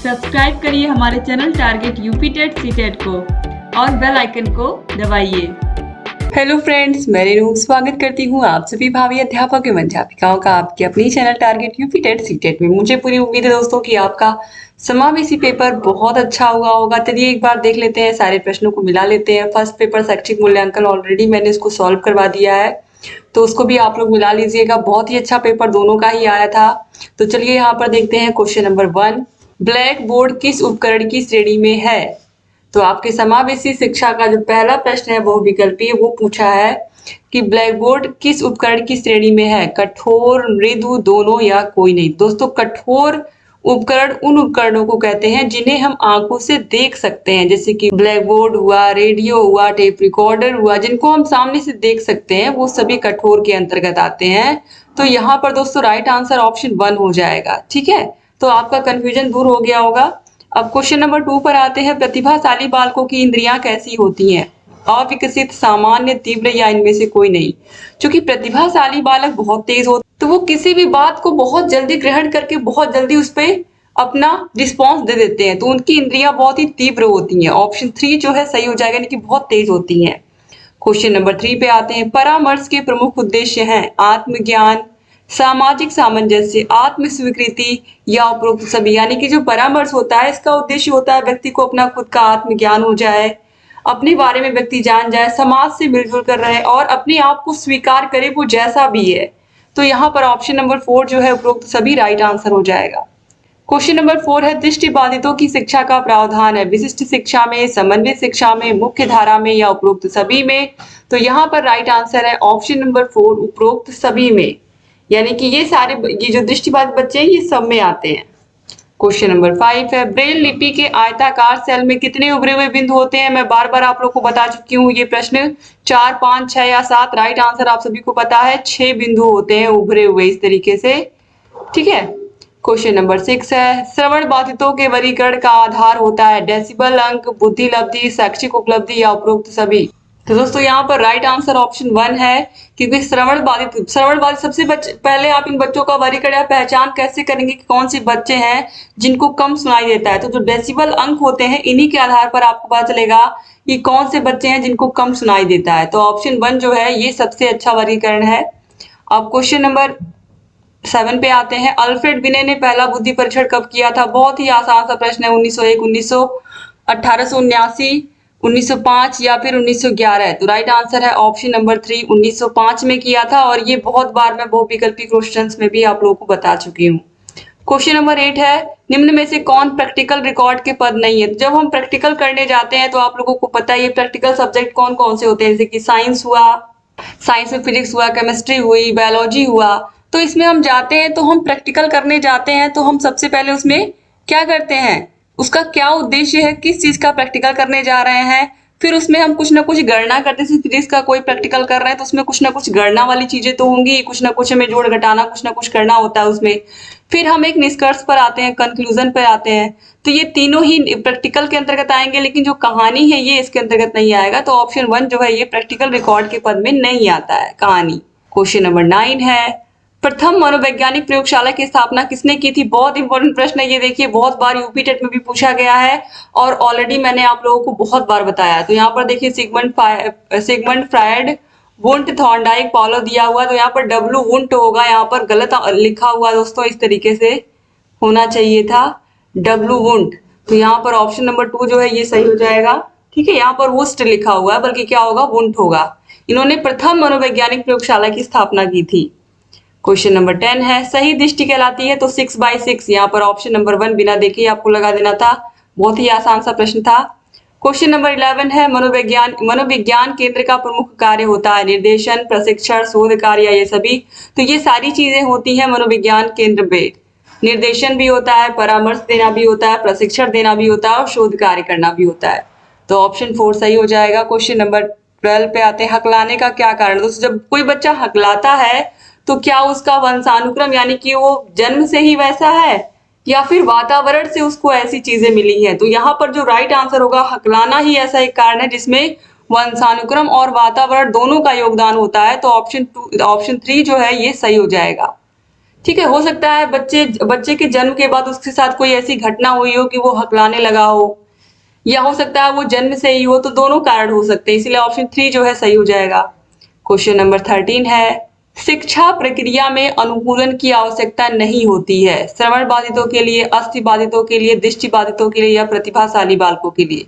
Subscribe करिए हमारे channel target UP TET CTET को और बेल आइकन को दबाइए। हेलो फ्रेंड्स, मैं रेनू स्वागत करती हूँ आप सभी भावी अध्यापक एवं अध्यापिकाओं का आपके अपनी channel target UP TET CTET में। मुझे पूरी उम्मीद है दोस्तों कि आपका समावेशी पेपर बहुत अच्छा हुआ होगा। चलिए एक बार देख लेते हैं, सारे प्रश्नों को मिला लेते हैं। फर्स्ट पेपर शैक्षिक मूल्यांकन ऑलरेडी मैंने इसको सॉल्व करवा दिया है, तो उसको भी आप लोग मिला लीजिएगा। बहुत ही अच्छा पेपर दोनों का ही आया था। तो चलिए यहाँ पर देखते हैं क्वेश्चन नंबर 1, ब्लैक बोर्ड किस उपकरण की श्रेणी में है? तो आपके समावेशी शिक्षा का जो पहला प्रश्न है वो विकल्पीय, वो पूछा है कि ब्लैक बोर्ड किस उपकरण की श्रेणी में है? कठोर, मृदु, दोनों या कोई नहीं। दोस्तों कठोर उपकरण उन उपकरणों को कहते हैं जिन्हें हम आंखों से देख सकते हैं, जैसे कि ब्लैक बोर्ड हुआ, रेडियो हुआ, टेप रिकॉर्डर हुआ, जिनको हम सामने से देख सकते हैं वो सभी कठोर के अंतर्गत आते हैं। तो यहाँ पर दोस्तों राइट आंसर ऑप्शन 1 हो जाएगा। ठीक है, तो आपका कंफ्यूजन दूर हो गया होगा। अब क्वेश्चन नंबर 2 पर आते हैं। प्रतिभाशाली बालकों की इंद्रियां कैसी होती हैं? अविकसित, सामान्य, तीव्र या इनमें से कोई नहीं। क्योंकि प्रतिभाशाली बालक बहुत तेज होते, तो वो किसी भी बात को बहुत जल्दी ग्रहण करके बहुत जल्दी उस पर अपना रिस्पॉन्स दे देते हैं, तो उनकी इंद्रियां बहुत ही तीव्र होती हैं। ऑप्शन 3 जो है सही हो जाएगा, यानी कि बहुत तेज होती हैं। क्वेश्चन नंबर 3 पे आते हैं। परामर्श के प्रमुख उद्देश्य हैं आत्मज्ञान, सामाजिक सामंजस्य, आत्म स्वीकृति या उपरोक्त सभी। यानी कि जो परामर्श होता है इसका उद्देश्य होता है व्यक्ति को अपना खुद का आत्मज्ञान हो जाए, अपने बारे में व्यक्ति जान जाए, समाज से मिलजुल कर रहे और अपने आप को स्वीकार करे वो जैसा भी है। तो यहाँ पर ऑप्शन नंबर 4 जो है उपरोक्त सभी राइट आंसर हो जाएगा। क्वेश्चन नंबर 4 है। दृष्टिबाधितों की शिक्षा का प्रावधान है विशिष्ट शिक्षा में, समन्वित शिक्षा में, मुख्य धारा में या उपरोक्त सभी में? तो यहाँ पर राइट आंसर है ऑप्शन नंबर 4, उपरोक्त सभी में। यानी कि ये जो दृष्टिबाधित बच्चे हैं ये सब में आते हैं। क्वेश्चन नंबर 5 है। ब्रेल लिपि के आयताकार सेल में कितने उभरे हुए बिंदु होते हैं? मैं बार बार आप लोग को बता चुकी हूँ, ये प्रश्न 4, 5, 6 या 7। राइट आंसर आप सभी को पता है 6 बिंदु होते हैं उभरे हुए इस तरीके से। ठीक है, क्वेश्चन नंबर 6 है। श्रवण बाधितों के वर्गीकरण का आधार होता है डेसिबल अंक, बुद्धि लब्धि, शैक्षिक उपलब्धि या उपरोक्त सभी? तो दोस्तों यहाँ पर राइट आंसर ऑप्शन 1 है, क्योंकि श्रवण बाधित सबसे पहले आप इन बच्चों का वर्गीकरण या पहचान कैसे करेंगे कि कौन से बच्चे हैं जिनको कम सुनाई देता है? तो जो डेसिबल अंक होते हैं इन्हीं के आधार पर आपको पता चलेगा कि कौन से बच्चे हैं जिनको कम सुनाई देता है। तो ऑप्शन 1 जो है ये सबसे अच्छा वर्गीकरण है। अब क्वेश्चन नंबर 7 पे आते हैं। अल्फ्रेड बिने ने पहला बुद्धि परीक्षण कब किया था? बहुत ही आसान सा प्रश्न है। 1901, 1879, 1905 या फिर 1911? तो राइट आंसर है ऑप्शन नंबर 3, 1905 में किया था। और ये बहुत बार मैं बहुविकल्पी क्वेश्चंस में भी आप लोगों को बता चुकी हूँ। क्वेश्चन नंबर 8 है। निम्न में से कौन प्रैक्टिकल रिकॉर्ड के पद नहीं है? जब हम प्रैक्टिकल करने जाते हैं तो आप लोगों को पता है ये प्रैक्टिकल सब्जेक्ट कौन कौन से होते हैं, जैसे कि साइंस हुआ, साइंस में फिजिक्स हुआ, केमिस्ट्री हुई, बायोलॉजी हुआ। तो इसमें हम जाते हैं तो हम प्रैक्टिकल करने जाते हैं तो हम सबसे पहले उसमें क्या करते हैं, उसका क्या उद्देश्य है, किस चीज का प्रैक्टिकल करने जा रहे हैं, फिर उसमें हम कुछ ना कुछ गणना करते हैं। फिजिक्स का कोई प्रैक्टिकल कर रहे हैं तो उसमें कुछ ना कुछ गणना वाली चीजें तो होंगी, कुछ ना कुछ हमें जोड़ घटाना कुछ ना कुछ करना होता है उसमें। फिर हम एक निष्कर्ष पर आते हैं, कंक्लूजन पर आते हैं। तो ये तीनों ही प्रैक्टिकल के अंतर्गत आएंगे, लेकिन जो कहानी है ये इसके अंतर्गत नहीं आएगा। तो ऑप्शन 1 जो है ये प्रैक्टिकल रिकॉर्ड के पद में नहीं आता है, कहानी। क्वेश्चन नंबर 9 है। प्रथम मनोवैज्ञानिक प्रयोगशाला की स्थापना किसने की थी? बहुत इंपॉर्टेंट प्रश्न है ये, देखिए बहुत बार यूपी टेट में भी पूछा गया है और ऑलरेडी मैंने आप लोगों को बहुत बार बताया। तो यहाँ पर देखिए Sigmund Freud, Wundt, Thorndike, Pavlov दिया हुआ। तो यहाँ पर डब्लू वुंट होगा, यहाँ पर गलत लिखा हुआ दोस्तों, इस तरीके से होना चाहिए था डब्लू वुंट। तो यहाँ पर ऑप्शन नंबर 2 जो है ये सही हो जाएगा। ठीक है, यहाँ पर वुस्ट लिखा हुआ है बल्कि क्या होगा, वुंट होगा। इन्होंने प्रथम मनोवैज्ञानिक प्रयोगशाला की स्थापना की थी। क्वेश्चन नंबर 10 है। सही दृष्टि कहलाती है? तो 6/6, यहाँ पर ऑप्शन नंबर 1 बिना देखे आपको लगा देना था। बहुत ही आसान सा प्रश्न था। क्वेश्चन नंबर 11 है। मनोविज्ञान केंद्र का प्रमुख कार्य होता है निर्देशन, प्रशिक्षण, शोध कार्य या ये सभी? तो ये सारी चीजें होती हैं मनोविज्ञान केंद्र में। निर्देशन भी होता है, परामर्श देना भी होता है, प्रशिक्षण देना भी होता है और शोध कार्य करना भी होता है। तो ऑप्शन 4 सही हो जाएगा। क्वेश्चन नंबर 12 पे आते हैं। हकलाने का क्या कारण? दोस्तों जब कोई बच्चा हकलाता है तो क्या उसका वंशानुक्रम यानी कि वो जन्म से ही वैसा है या फिर वातावरण से उसको ऐसी चीजें मिली हैं? तो यहाँ पर जो राइट आंसर होगा, हकलाना ही ऐसा एक कारण है जिसमें वंशानुक्रम और वातावरण दोनों का योगदान होता है। तो ऑप्शन 3 जो है ये सही हो जाएगा। ठीक है, हो सकता है बच्चे बच्चे के जन्म के बाद उसके साथ कोई ऐसी घटना हुई हो कि वो हकलाने लगा हो, या हो सकता है वो जन्म से ही हो, तो दोनों कारण हो सकते हैं, इसीलिए ऑप्शन 3 जो है सही हो जाएगा। क्वेश्चन नंबर 13 है, शिक्षा प्रक्रिया में अनुकूलन की आवश्यकता नहीं होती है, श्रवण बाधितों के लिए, अस्थि बाधितों के लिए, दृष्टि बाधितों के लिए या प्रतिभाशाली बालकों के लिए।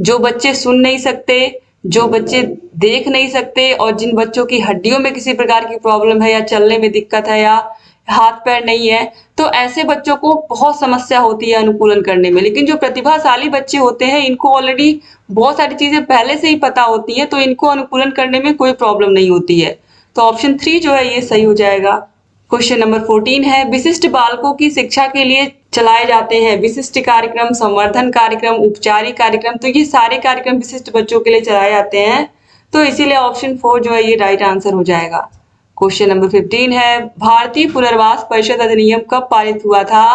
जो बच्चे सुन नहीं सकते, जो बच्चे देख नहीं सकते और जिन बच्चों की हड्डियों में किसी प्रकार की प्रॉब्लम है या चलने में दिक्कत है या हाथ पैर नहीं है, तो ऐसे बच्चों को बहुत समस्या होती है अनुकूलन करने में। लेकिन जो प्रतिभाशाली बच्चे होते हैं, इनको ऑलरेडी बहुत सारी चीजें पहले से ही पता होती है, तो इनको अनुकूलन करने में कोई प्रॉब्लम नहीं होती है। तो ऑप्शन 3 जो है ये सही हो जाएगा। क्वेश्चन नंबर 14 है, विशिष्ट बालकों की शिक्षा के लिए चलाए जाते हैं विशिष्ट कार्यक्रम, संवर्धन कार्यक्रम, उपचारिक कार्यक्रम, तो ये सारे कार्यक्रम विशिष्ट बच्चों के लिए चलाए जाते हैं, तो इसीलिए ऑप्शन 4 जो है ये राइट आंसर हो जाएगा। क्वेश्चन नंबर 15 है, भारतीय पुनर्वास परिषद अधिनियम कब पारित हुआ था?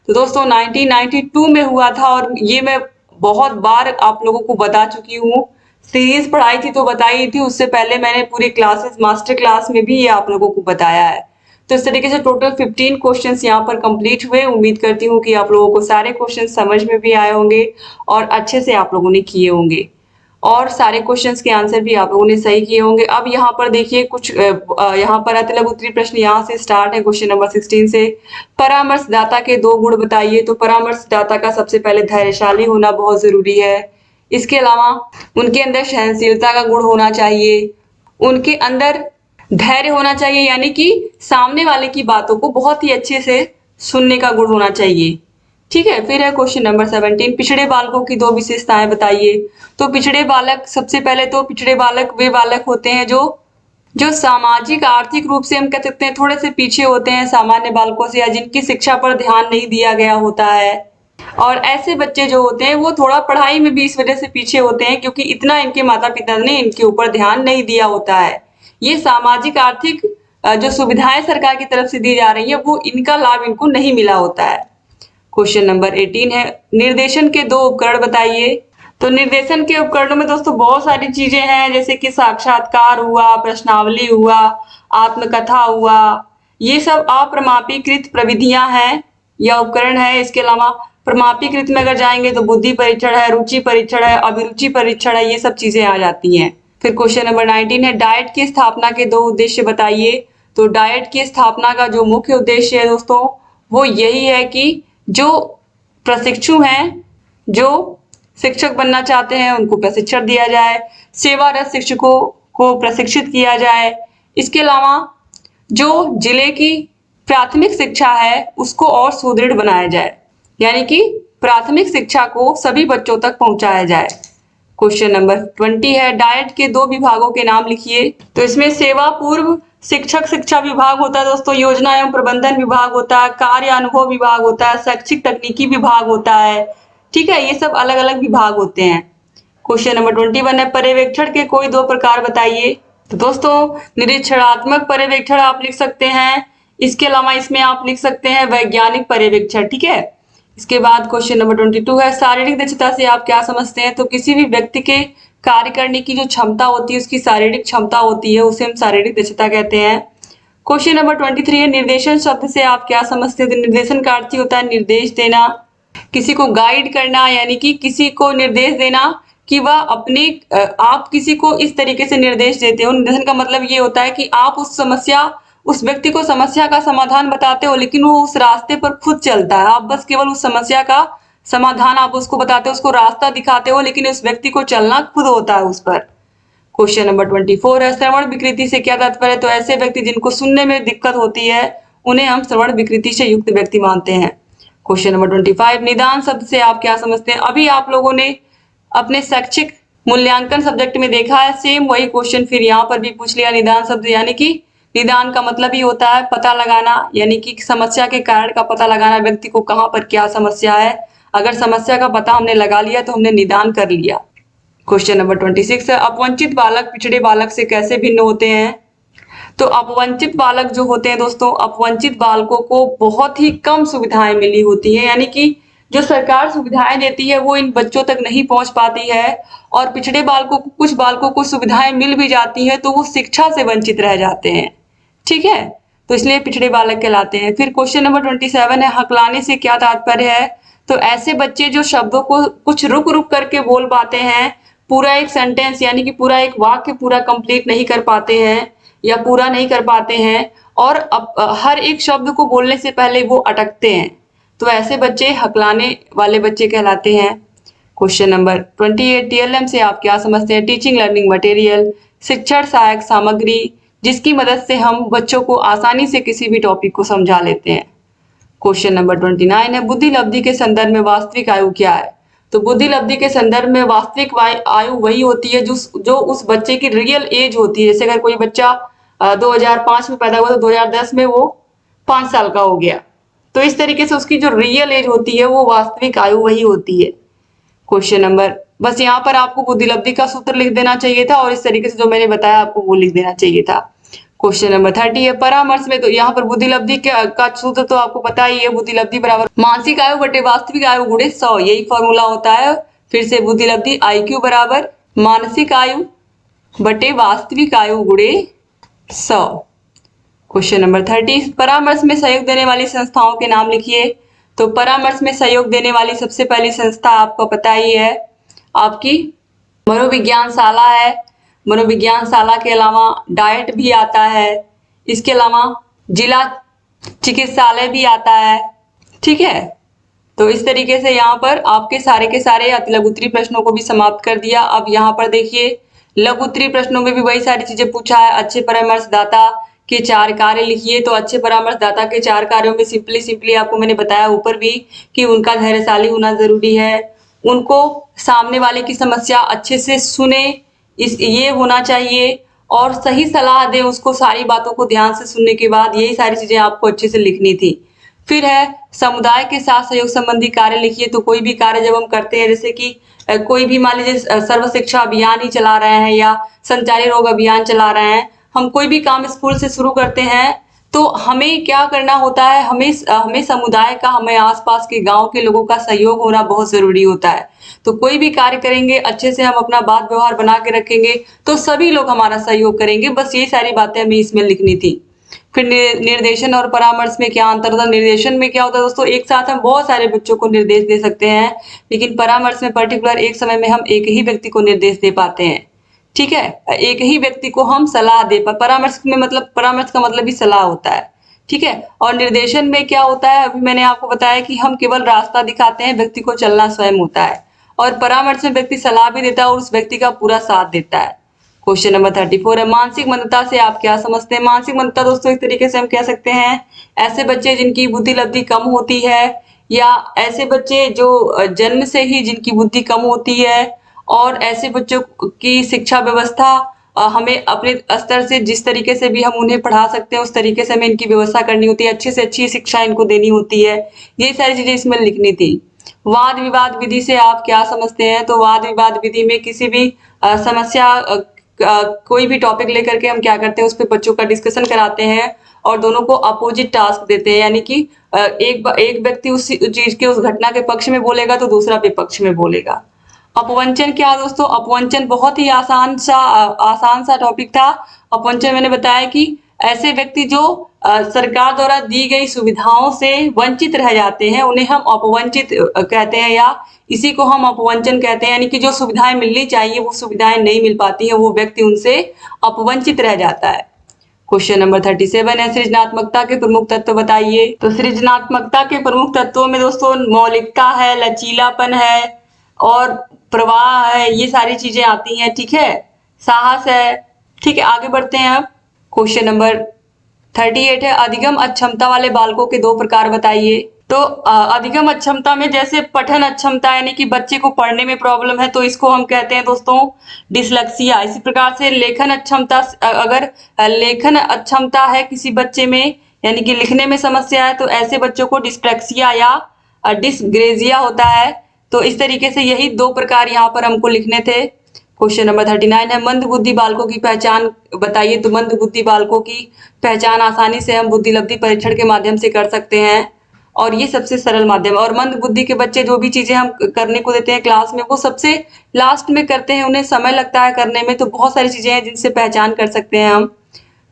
तो दोस्तों 1992 में हुआ था, और ये मैं बहुत बार आप लोगों को बता चुकी हूँ, सीरीज पढ़ाई थी तो बताई थी, उससे पहले मैंने पूरी क्लासेस मास्टर क्लास में भी ये आप लोगों को बताया है। तो इस तरीके से टोटल 15 क्वेश्चंस यहाँ पर कंप्लीट हुए। उम्मीद करती हूँ कि आप लोगों को सारे क्वेश्चन समझ में भी आए होंगे और अच्छे से आप लोगों ने किए होंगे, और सारे क्वेश्चंस के आंसर भी आप लोगों ने सही किए होंगे। अब यहाँ पर देखिए कुछ यहाँ पर अति लघु उत्तरीय प्रश्न यहाँ से स्टार्ट है क्वेश्चन नंबर 16 से। परामर्शदाता के 2 गुण बताइए। तो परामर्शदाता का सबसे पहले धैर्यशाली होना बहुत जरूरी है। इसके अलावा उनके अंदर सहनशीलता का गुण होना चाहिए, उनके अंदर धैर्य होना चाहिए, यानी कि सामने वाले की बातों को बहुत ही अच्छे से सुनने का गुण होना चाहिए। ठीक है, फिर है क्वेश्चन नंबर 17, पिछड़े बालकों की 2 विशेषताएं बताइए। तो पिछड़े बालक, सबसे पहले तो पिछड़े बालक वे बालक होते हैं जो जो सामाजिक आर्थिक रूप से हम कह सकते हैं थोड़े से पीछे होते हैं सामान्य बालकों से, या जिनकी शिक्षा पर ध्यान नहीं दिया गया होता है। और ऐसे बच्चे जो होते हैं वो थोड़ा पढ़ाई में भी इस वजह से पीछे होते हैं क्योंकि इतना इनके माता पिता ने इनके ऊपर ध्यान नहीं दिया होता है। ये सामाजिक आर्थिक जो सुविधाएं सरकार की तरफ से दी जा रही है वो इनका लाभ इनको नहीं मिला होता है। क्वेश्चन नंबर 18 है, निर्देशन के 2 उपकरण बताइए। तो निर्देशन के उपकरणों में दोस्तों बहुत सारी चीजें हैं, जैसे कि साक्षात्कार हुआ, प्रश्नावली हुआ, आत्मकथा हुआ, ये सब अप्रमापीकृत प्रविधियां हैं या उपकरण है। इसके अलावा प्रमापीकृत में अगर जाएंगे तो बुद्धि परीक्षण है, रुचि परीक्षण है, अभिरुचि परीक्षण है, ये सब चीजें आ जाती हैं। फिर क्वेश्चन नंबर 19 है, डाइट की स्थापना के 2 उद्देश्य बताइए। तो डाइट की स्थापना का जो मुख्य उद्देश्य है दोस्तों वो यही है कि जो प्रशिक्षु हैं, जो शिक्षक बनना चाहते हैं उनको प्रशिक्षण दिया जाए, सेवारत शिक्षकों को प्रशिक्षित किया जाए। इसके अलावा जो जिले की प्राथमिक शिक्षा है उसको और सुदृढ़ बनाया जाए, यानी कि प्राथमिक शिक्षा को सभी बच्चों तक पहुंचाया जाए। क्वेश्चन नंबर 20 है, डाइट के 2 विभागों के नाम लिखिए। तो इसमें सेवा पूर्व शिक्षक शिक्षा विभाग होता है दोस्तों, योजना एवं प्रबंधन विभाग होता है, कार्य अनुभव विभाग होता है, शैक्षिक तकनीकी विभाग होता है। ठीक है, ये सब अलग अलग विभाग होते हैं। क्वेश्चन नंबर 21 है, पर्यवेक्षण के कोई 2 प्रकार बताइए। तो दोस्तों निरीक्षणात्मक पर्यवेक्षण आप लिख सकते हैं, इसके अलावा इसमें आप लिख सकते हैं वैज्ञानिक पर्यवेक्षण। ठीक है, इसके बाद क्वेश्चन नंबर 22 है, शारीरिक दक्षता से आप क्या समझते हैं। तो किसी भी व्यक्ति के कार्य करने की जो क्षमता होती है, उसकी शारीरिक क्षमता होती है, उसे हम शारीरिक दक्षता कहते हैं। क्वेश्चन नंबर 23 है, निर्देशन शब्द से आप क्या समझते हैं। तो निर्देशन का अर्थ होता है निर्देश देना, किसी को गाइड करना, यानी कि किसी को निर्देश देना कि वह अपने आप किसी को इस तरीके से निर्देश देते हो। निर्देशन का मतलब ये होता है कि आप उस व्यक्ति को समस्या का समाधान बताते हो, लेकिन वो उस रास्ते पर खुद चलता है। आप बस केवल उस समस्या का समाधान आप उसको बताते हो, उसको रास्ता दिखाते हो, लेकिन उस व्यक्ति को चलना खुद होता है उस पर। क्वेश्चन नंबर 24 है, श्रवण विकृति से क्या तात्पर्य है। तो ऐसे व्यक्ति जिनको सुनने में दिक्कत होती है उन्हें हम श्रवण विकृति से युक्त व्यक्ति मानते हैं। क्वेश्चन नंबर 25, निदान शब्द से आप क्या समझते हैं। अभी आप लोगों ने अपने शैक्षिक मूल्यांकन सब्जेक्ट में देखा है, सेम वही क्वेश्चन फिर यहाँ पर भी पूछ लिया। निदान शब्द यानी कि निदान का मतलब ही होता है पता लगाना, यानी कि समस्या के कारण का पता लगाना, व्यक्ति को कहाँ पर क्या समस्या है। अगर समस्या का पता हमने लगा लिया तो हमने निदान कर लिया। क्वेश्चन नंबर 26 है, अपवंचित बालक पिछड़े बालक से कैसे भिन्न होते हैं। तो अपवंचित बालक जो होते हैं दोस्तों, अपवंचित बालकों को बहुत ही कम सुविधाएं मिली होती है, यानी कि जो सरकार सुविधाएं देती है वो इन बच्चों तक नहीं पहुंच पाती है। और पिछड़े बालकों को, कुछ बालकों को सुविधाएं मिल भी जाती है तो वो शिक्षा से वंचित रह जाते हैं। ठीक है, तो इसलिए पिछड़े बालक कहलाते हैं। फिर क्वेश्चन नंबर 27 है, हकलाने से क्या तात्पर्य है? तो ऐसे बच्चे जो शब्दों को कुछ रुक रुक करके बोल पाते हैं, पूरा एक सेंटेंस यानी कि पूरा एक वाक्य पूरा कंप्लीट नहीं कर पाते हैं या पूरा नहीं कर पाते हैं, और हर एक शब्द को बोलने से पहले वो अटकते हैं, तो ऐसे बच्चे हकलाने वाले बच्चे कहलाते हैं। क्वेश्चन नंबर 28, टीएलएम से आप क्या समझते हैं? टीचिंग लर्निंग मटेरियल, शिक्षण सहायक सामग्री जिसकी मदद से हम बच्चों को आसानी से किसी भी टॉपिक को समझा लेते हैं। क्वेश्चन नंबर 29 है, बुद्धि लब्धि के संदर्भ में वास्तविक आयु क्या है? तो बुद्धि लब्धि के संदर्भ में वास्तविक आयु वही होती है जो उस बच्चे की रियल एज होती है। जैसे अगर कोई बच्चा 2005 में पैदा हुआ तो 2010 में वो 5 साल का हो गया, तो इस तरीके से उसकी जो रियल एज होती है वो वास्तविक आयु वही होती है। क्वेश्चन नंबर, बस यहाँ पर आपको बुद्धि लब्धि का सूत्र लिख देना चाहिए था और इस तरीके से जो मैंने बताया आपको वो लिख देना चाहिए था। क्वेश्चन नंबर 30 है, परामर्श में तो यहाँ पर बुद्धि लब्धि का सूत्र तो आपको पता ही है, बुद्धि लब्धि बराबर मानसिक आयु बटे वास्तविक आयु गुणे 100, यही फॉर्मूला होता है। फिर से बुद्धि लब्धि IQ बराबर मानसिक आयु बटे वास्तविक आयु गुणे 100। क्वेश्चन नंबर 30, परामर्श में सहयोग देने वाली संस्थाओं के नाम लिखिए। तो परामर्श में सहयोग देने वाली सबसे पहली संस्था आपको पता ही है, आपकी मनोविज्ञान शाला है। मनोविज्ञान शाला के अलावा डाइट भी आता है, इसके अलावा जिला चिकित्सालय भी आता है, ठीक है। तो इस तरीके से यहाँ पर आपके सारे के सारे अति लघुत्तरी प्रश्नों को भी समाप्त कर दिया। अब यहाँ पर देखिए लघुत्तरी प्रश्नों में भी वही सारी चीजें पूछा है। अच्छे परामर्शदाता के 4 कार्य लिखिए। तो अच्छे परामर्शदाता के 4 कार्यों में सिंपली आपको मैंने बताया ऊपर भी कि उनका धैर्यशाली होना जरूरी है, उनको सामने वाले की समस्या अच्छे से सुने ये होना चाहिए, और सही सलाह दे उसको, सारी बातों को ध्यान से सुनने के बाद, यही सारी चीजें आपको अच्छे से लिखनी थी। फिर है समुदाय के साथ सहयोग संबंधी कार्य लिखिए। तो कोई भी कार्य जब हम करते हैं, जैसे कि कोई भी मान लीजिए सर्व शिक्षा अभियान ही चला रहे हैं या संचारी रोग अभियान चला रहे हैं, हम कोई भी काम स्कूल से शुरू करते हैं तो हमें क्या करना होता है, हमें समुदाय का, हमें आसपास के गांव के लोगों का सहयोग होना बहुत जरूरी होता है। तो कोई भी कार्य करेंगे अच्छे से, हम अपना बात व्यवहार बना के रखेंगे तो सभी लोग हमारा सहयोग करेंगे। बस ये सारी बातें हमें इसमें लिखनी थी। फिर निर्देशन और परामर्श में क्या अंतर होता है? निर्देशन में क्या होता है दोस्तों, एक साथ हम बहुत सारे बच्चों को निर्देश दे सकते हैं, लेकिन परामर्श में पर्टिकुलर एक समय में हम एक ही व्यक्ति को निर्देश दे पाते हैं, ठीक है। एक ही व्यक्ति को हम सलाह दे परामर्श में, मतलब परामर्श का मतलब ही सलाह होता है, ठीक है। और निर्देशन में क्या होता है, अभी मैंने आपको बताया कि हम केवल रास्ता दिखाते हैं, व्यक्ति को चलना स्वयं होता है। और परामर्श में व्यक्ति सलाह भी देता है और उस व्यक्ति का पूरा साथ देता है। क्वेश्चन नंबर 34 है, मानसिक मंदता से आप क्या समझते हैं? मानसिक मंदता दोस्तों एक तरीके से हम कह सकते हैं ऐसे बच्चे जिनकी बुद्धि लब्धि कम होती है, या ऐसे बच्चे जो जन्म से ही जिनकी बुद्धि कम होती है, और ऐसे बच्चों की शिक्षा व्यवस्था हमें अपने स्तर से जिस तरीके से भी हम उन्हें पढ़ा सकते हैं उस तरीके से हमें इनकी व्यवस्था करनी होती है, अच्छे से अच्छी शिक्षा इनको देनी होती है। ये सारी चीजें इसमें लिखनी थी। वाद विवाद विधि से आप क्या समझते हैं? तो वाद विवाद विधि में किसी भी समस्या कोई भी टॉपिक लेकर के हम क्या करते हैं, उस पर बच्चों का डिस्कशन कराते हैं और दोनों को अपोजिट टास्क देते हैं, यानी कि एक व्यक्ति उस चीज के, उस घटना के पक्ष में बोलेगा तो दूसरा विपक्ष में बोलेगा। अपवंचन क्या है दोस्तों? अपवंचन बहुत ही आसान सा टॉपिक था। अपवंचन मैंने बताया कि ऐसे व्यक्ति जो सरकार द्वारा दी गई सुविधाओं से वंचित रह जाते हैं उन्हें हम अपवंचित कहते हैं, या इसी को हम अपवंचन कहते हैं, यानी कि जो सुविधाएं मिलनी चाहिए वो सुविधाएं नहीं मिल पाती हैं, वो व्यक्ति उनसे अपवंचित रह जाता है। क्वेश्चन नंबर 37 है, सृजनात्मकता के प्रमुख तत्व बताइए। तो सृजनात्मकता के प्रमुख तत्वों में दोस्तों मौलिकता है, लचीलापन है और प्रवाह है, ये सारी चीजें आती हैं, ठीक है। साहस है, ठीक है। आगे बढ़ते हैं अब। क्वेश्चन नंबर 38 है, अधिगम अक्षमता वाले बालकों के 2 प्रकार बताइए। तो अधिगम अक्षमता में जैसे पठन अक्षमता, यानी कि बच्चे को पढ़ने में प्रॉब्लम है तो इसको हम कहते हैं दोस्तों डिसलेक्सिया। इसी प्रकार से लेखन अक्षमता, अगर लेखन अक्षमता है किसी बच्चे में, यानी कि लिखने में समस्या है, तो ऐसे बच्चों को डिस्प्रैक्सिया या डिसग्रेजिया होता है। तो इस तरीके से यही 2 प्रकार यहाँ पर हमको लिखने थे। क्वेश्चन नंबर 39 है, मंद बुद्धि बालकों की पहचान बताइए। तो मंद बुद्धि बालकों की पहचान आसानी से हम बुद्धि लब्धि परीक्षण के माध्यम से कर सकते हैं और ये सबसे सरल माध्यम है। और मंद बुद्धि के बच्चे जो भी चीजें हम करने को देते हैं क्लास में वो सबसे लास्ट में करते हैं, उन्हें समय लगता है करने में। तो बहुत सारी चीजें हैं जिनसे पहचान कर सकते हैं हम।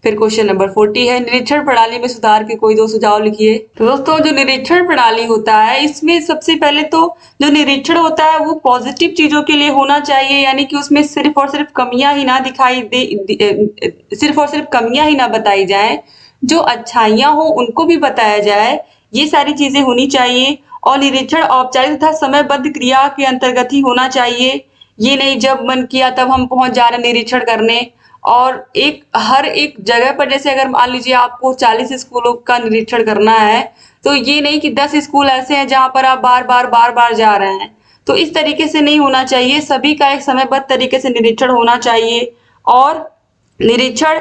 फिर क्वेश्चन नंबर 40 है, निरीक्षण प्रणाली में सुधार के कोई 2 सुझाव लिखिए। तो दोस्तों जो निरीक्षण प्रणाली होता है इसमें सबसे पहले तो जो निरीक्षण होता है वो पॉजिटिव चीजों के लिए होना चाहिए, यानी कि उसमें सिर्फ और सिर्फ कमियां ही ना दिखाई दे, सिर्फ और सिर्फ कमियां ही ना बताई जाए, जो अच्छाइयां हो उनको भी बताया जाए, ये सारी चीजें होनी चाहिए। और निरीक्षण औपचारिक तथा समयबद्ध क्रिया के अंतर्गत ही होना चाहिए, ये नहीं जब मन किया तब हम पहुंच जा रहे निरीक्षण करने। और हर एक जगह पर, जैसे अगर मान लीजिए आपको 40 स्कूलों का निरीक्षण करना है, तो ये नहीं कि 10 स्कूल ऐसे हैं जहां पर आप बार बार जा रहे हैं, तो इस तरीके से नहीं होना चाहिए। सभी का एक समयबद्ध तरीके से निरीक्षण होना चाहिए। और निरीक्षण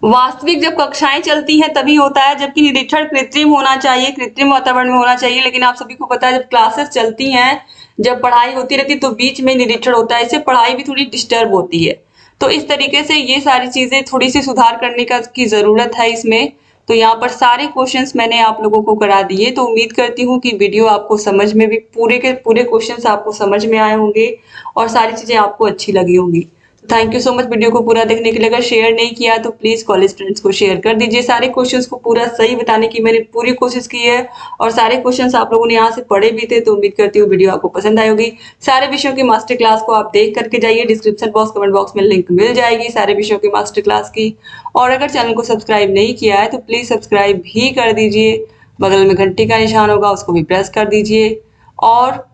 वास्तविक जब कक्षाएं चलती हैं तभी होता है, जबकि निरीक्षण कृत्रिम होना चाहिए, कृत्रिम वातावरण में होना चाहिए। लेकिन आप सभी को पता है जब क्लासेस चलती हैं, जब पढ़ाई होती रहती है तो बीच में निरीक्षण होता है, इससे पढ़ाई भी थोड़ी डिस्टर्ब होती है। तो इस तरीके से ये सारी चीजें थोड़ी सी सुधार करने की जरूरत है इसमें। तो यहाँ पर सारे क्वेश्चंस मैंने आप लोगों को करा दिए, तो उम्मीद करती हूँ कि वीडियो आपको समझ में भी पूरे के पूरे क्वेश्चंस आपको समझ में आए होंगे और सारी चीजें आपको अच्छी लगी होंगी। Thank you so much video को पूरा देखने के लिए। अगर शेयर नहीं किया तो प्लीज कॉलेज फ्रेंड्स को शेयर कर दीजिए। सारे क्वेश्चंस को पूरा सही बताने की मैंने पूरी कोशिश की है और सारे क्वेश्चंस आप लोगों ने यहाँ से पढ़े भी थे, तो उम्मीद करती हूँ वीडियो आपको पसंद आई होगी। सारे विषयों की मास्टर क्लास को आप देख करके जाइए, डिस्क्रिप्शन बॉक्स कमेंट बॉक्स में लिंक मिल जाएगी सारे विषयों की मास्टर क्लास की। और अगर चैनल को सब्सक्राइब नहीं किया है तो प्लीज सब्सक्राइब भी कर दीजिए, बगल में घंटी का निशान होगा उसको भी प्रेस कर दीजिए। और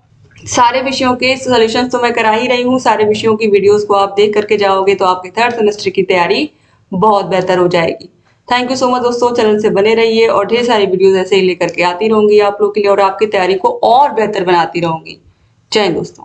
सारे विषयों के सॉल्यूशंस तो मैं करा ही रही हूँ, सारे विषयों की वीडियोस को आप देख करके जाओगे तो आपके 3rd सेमेस्टर की तैयारी बहुत बेहतर हो जाएगी। थैंक यू सो मच दोस्तों, चैनल से बने रहिए और ढेर सारी वीडियोस ऐसे ही लेकर के आती रहूंगी आप लोग के लिए और आपकी तैयारी को और बेहतर बनाती रहूंगी। जय हिंद दोस्तों।